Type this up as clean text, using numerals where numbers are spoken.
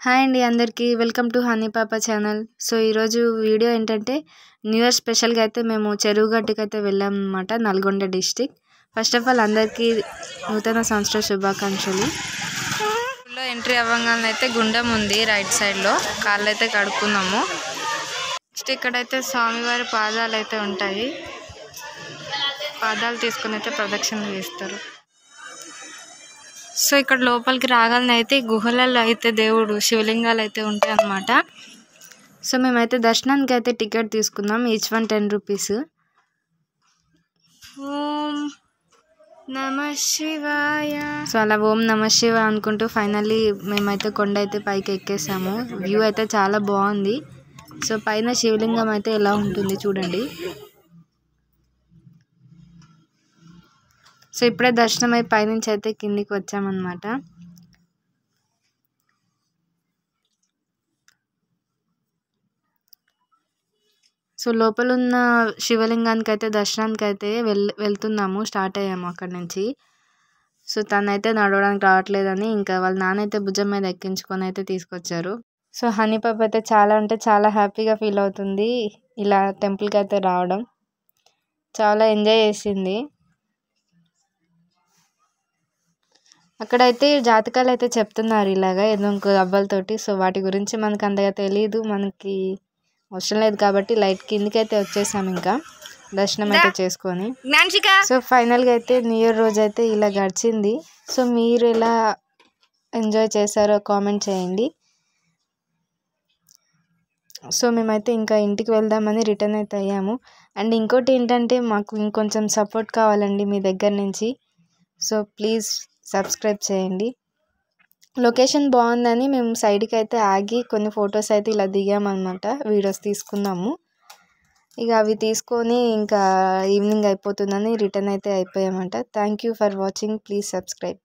Hi అండి అందరికీ welcome to honey పాప ఛానల్. సో ఈరోజు వీడియో ఏంటంటే న్యూ ఇయర్ స్పెషల్గా అయితే మేము చెరువు గట్టుకు అయితే వెళ్ళాం అనమాట, Nalgonda district. First of all అందరికీ నూతన సంవత్సర శుభాకాంక్షలు. ఊళ్ళో ఎంట్రీ అవ్వగానే అయితే గుండం ఉంది రైట్ సైడ్లో, కాళ్ళు అయితే కడుక్కున్నాము. నెక్స్ట్ ఇక్కడైతే స్వామివారి పాదాలు అయితే ఉంటాయి, పాదాలు తీసుకుని అయితే ప్రదక్షిణ చేస్తారు. సో ఇక్కడ లోపలికి రాగానే అయితే గుహలలో అయితే దేవుడు శివలింగాలు అయితే ఉంటాయి అన్నమాట. సో మేమైతే దర్శనానికి అయితే టికెట్ తీసుకున్నాం, ఈచ్ వన్ 10 రూపీస్. ఓం నమ శివాయ. సో అలా ఓం నమ శివ అనుకుంటూ ఫైనల్లీ మేమైతే కొండ అయితే పైకి ఎక్కేసాము. వ్యూ అయితే చాలా బాగుంది. సో పైన శివలింగం అయితే ఎలా ఉంటుంది చూడండి. సో ఇప్పుడే దర్శనం అయి పైనుంచి అయితే కిందికి వచ్చామన్నమాట. సో లోపల ఉన్న శివలింగానికి అయితే దర్శనానికి అయితే వెళ్తున్నాము, స్టార్ట్ అయ్యాము అక్కడ నుంచి. సో తనైతే నడవడానికి రావట్లేదని ఇంకా వాళ్ళ నాన్న అయితే భుజం మీద ఎక్కించుకొని అయితే తీసుకొచ్చారు. సో హనీ పాప అయితే చాలా అంటే చాలా హ్యాపీగా ఫీల్ అవుతుంది ఇలా టెంపుల్కి అయితే రావడం, చాలా ఎంజాయ్ చేసింది. అక్కడైతే జాతకాలు అయితే చెప్తున్నారు ఇలాగా ఏదో అవ్వలతోటి. సో వాటి గురించి మనకు అంతగా తెలియదు, మనకి అవసరం లేదు కాబట్టి లైట్ కిందికి అయితే వచ్చేసాము ఇంకా దర్శనం అయితే చేసుకొని. సో ఫైనల్గా అయితే న్యూ ఇయర్ రోజు అయితే ఇలా గడిచింది. సో మీరు ఎలా ఎంజాయ్ చేశారో కామెంట్ చేయండి. సో మేమైతే ఇంకా ఇంటికి వెళ్దామని రిటర్న్ అయితే అయ్యాము. అండ్ ఇంకోటి ఏంటంటే మాకు ఇంకొంచెం సపోర్ట్ కావాలండి మీ దగ్గర నుంచి. సో ప్లీజ్ సబ్స్క్రైబ్ చేయండి. లొకేషన్ బాగుందని మేము సైడ్కి అయితే ఆగి కొన్ని ఫొటోస్ అయితే ఇలా దిగామన్నమాట, వీడియోస్ తీసుకున్నాము. ఇక అవి తీసుకొని ఇంకా ఈవినింగ్ అయిపోతుందని రిటర్న్ అయితే అయిపోయామంట. Thank you for watching, please subscribe.